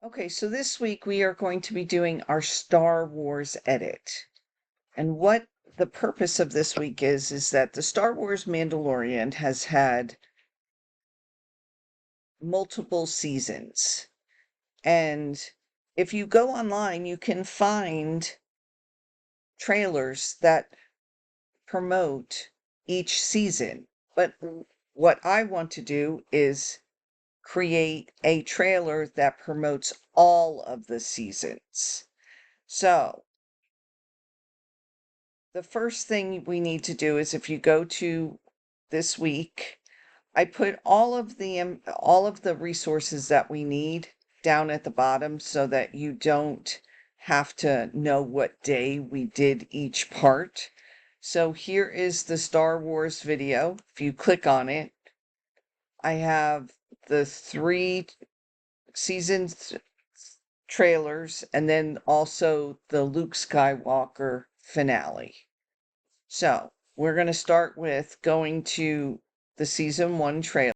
Okay, so this week we are going to be doing our Star Wars edit. And what the purpose of this week is that the Star Wars Mandalorian has had multiple seasons. And if you go online, you can find trailers that promote each season. But what I want to do is create a trailer that promotes all of the seasons. So the first thing we need to do is if you go to this week, I put all of the resources that we need down at the bottom so that you don't have to know what day we did each part. So here is the Star Wars video. If you click on it, I have the 3 seasons trailers and then also the Luke Skywalker finale. So we're going to start with going to the season 1 trailer,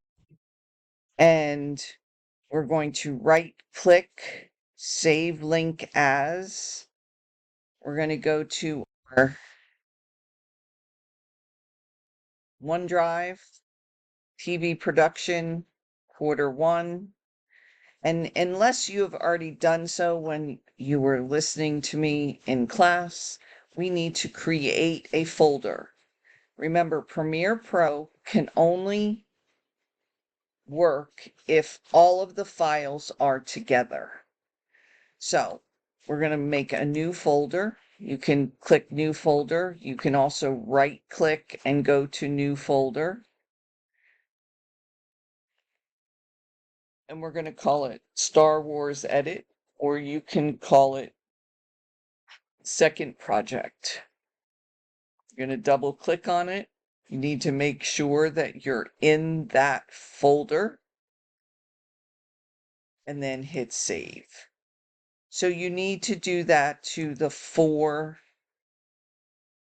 and we're going to right click, save link as. We're going to go to our OneDrive, TV production, Q1. And unless you have already done so when you were listening to me in class, we need to create a folder. Remember, Premiere Pro can only work if all of the files are together. So we're going to make a new folder. You can click new folder. You can also right click and go to new folder. And we're going to call it Star Wars Edit, or you can call it Second Project. You're going to double click on it. You need to make sure that you're in that folder and then hit save. So you need to do that to the 4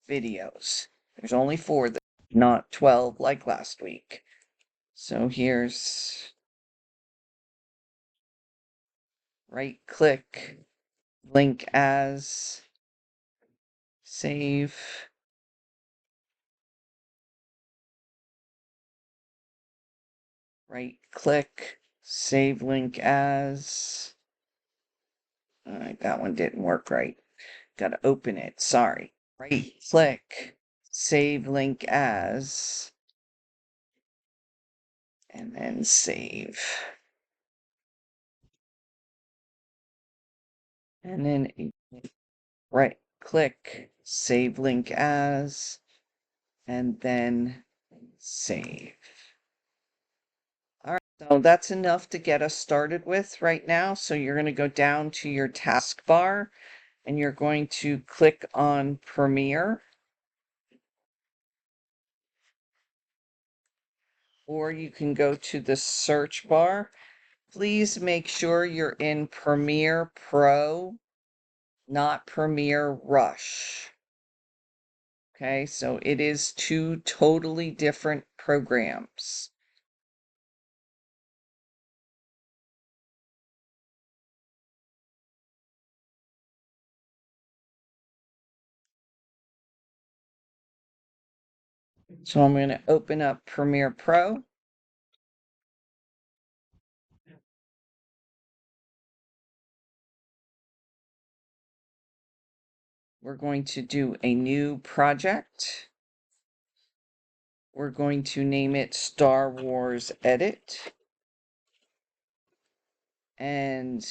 videos. There's only 4, not 12 like last week. So here's right click, link as, save. Right click, save link as. All right, that one didn't work right. Got to open it. Sorry. Right click, save link as, and then save. And then right click, save link as, and then save. All right, so that's enough to get us started with right now. So you're going to go down to your taskbar and you're going to click on Premiere. Or you can go to the search bar. Please make sure you're in Premiere Pro, not Premiere Rush. Okay, so it is 2 totally different programs. So I'm going to open up Premiere Pro. We're going to do a new project. We're going to name it Star Wars Edit. And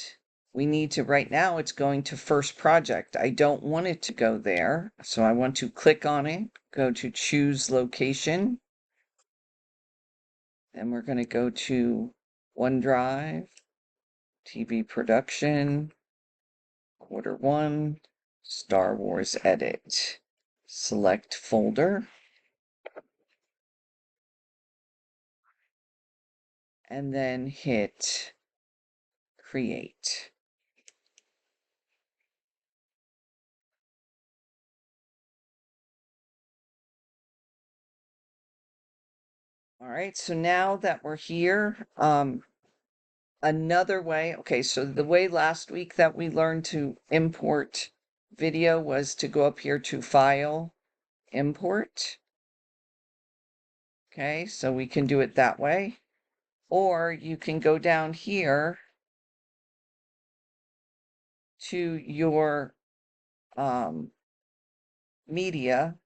we need to, right now it's going to first project. I don't want it to go there. So I want to click on it, go to choose location. Then we're going to go to OneDrive, TV production, Q1, Star Wars Edit. Select folder. And then hit create. All right, so now that we're here, another way, okay, so the way last week that we learned to import video was to go up here to File, Import. Okay, so we can do it that way. Or you can go down here to your media.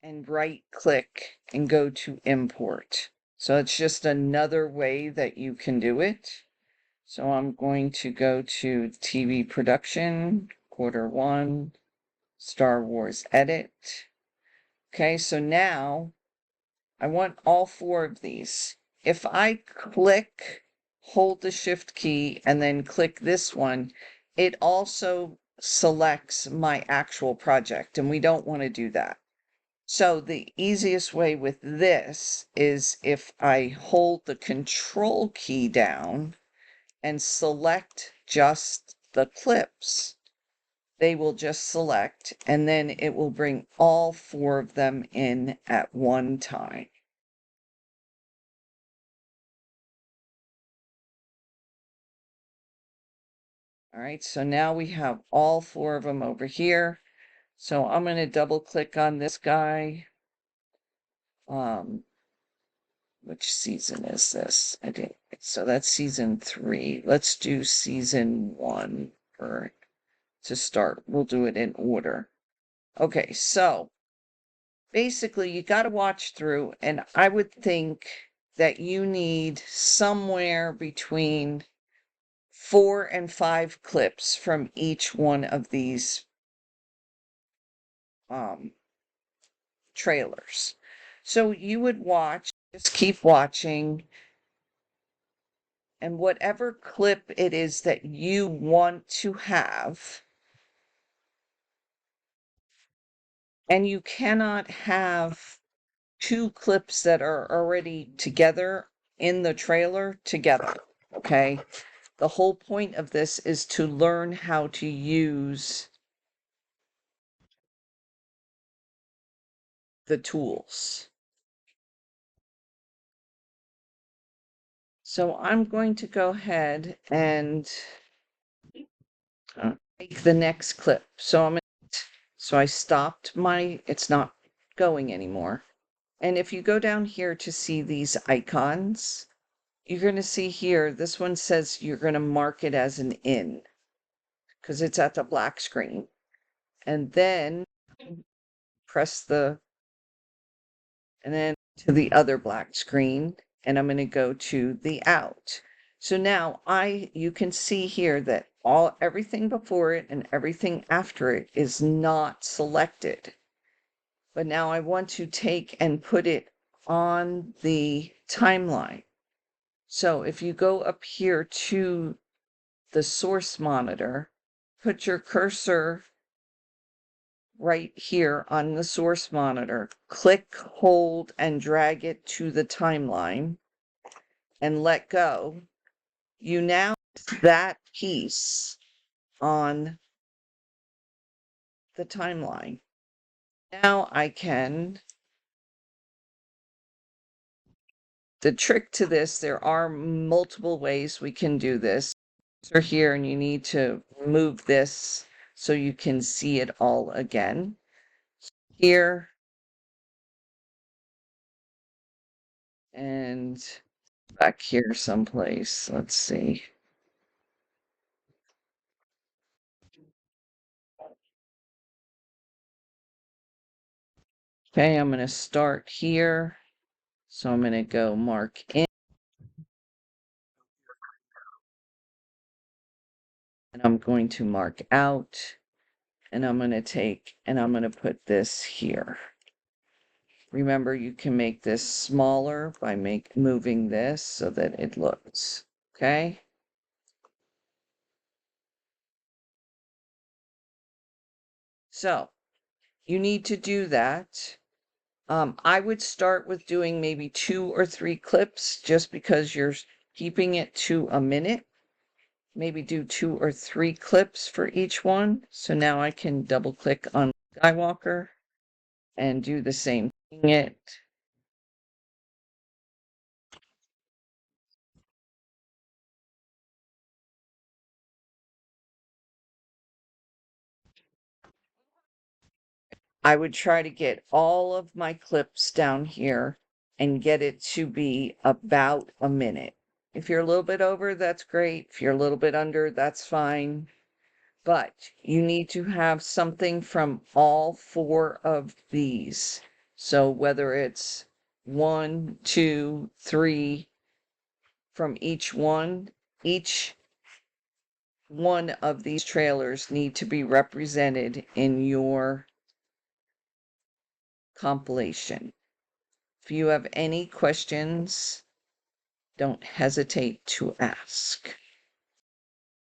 And right click and go to import. So it's just another way that you can do it. So I'm going to go to TV production, Q1, Star Wars edit. Okay, so now I want all 4 of these. If I click, hold the shift key, and then click this one, it also selects my actual project, and we don't want to do that. So the easiest way with this is if I hold the control key down and select just the clips, they will just select, and then it will bring all 4 of them in at one time. All right, so now we have all 4 of them over here. So I'm going to double click on this guy. Which season is this? I didn't. So that's season 3. Let's do season 1 to start. We'll do it in order. Okay, so basically you got to watch through, and I would think that you need somewhere between 4 and 5 clips from each one of these trailers. So you would watch, just keep watching, and whatever clip it is that you want to have, and you cannot have 2 clips that are already together in the trailer together, okay? The whole point of this is to learn how to use the tools. So I'm going to go ahead and make the next clip. So I stopped it's not going anymore. And if you go down here to see these icons, you're going to see here, this one says you're going to mark it as an in because it's at the black screen. And then press and then to the other black screen, and I'm going to go to the out. So now you can see here that everything before it and everything after it is not selected. But now I want to take and put it on the timeline. So if you go up here to the source monitor, put your cursor right here on the source monitor, click, hold, and drag it to the timeline and let go. You now have that piece on the timeline. Now the trick to this, there are multiple ways we can do this. You're here and you need to move this so you can see it all again. Here and back here someplace. Let's see. Okay, I'm going to start here. So I'm going to go mark in. And I'm going to mark out. And I'm going to take and I'm going to put this here. Remember, you can make this smaller by moving this so that it looks, okay? So you need to do that. I would start with doing maybe 2 or 3 clips just because you're keeping it to a minute. maybe do 2 or 3 clips for each one. So now I can double click on Skywalker and do the same thing. I would try to get all of my clips down here and get it to be about a minute. If you're a little bit over, that's great. If you're a little bit under, that's fine. But you need to have something from all 4 of these. So whether it's 1, 2, 3 from each one of these trailers need to be represented in your compilation. If you have any questions, don't hesitate to ask.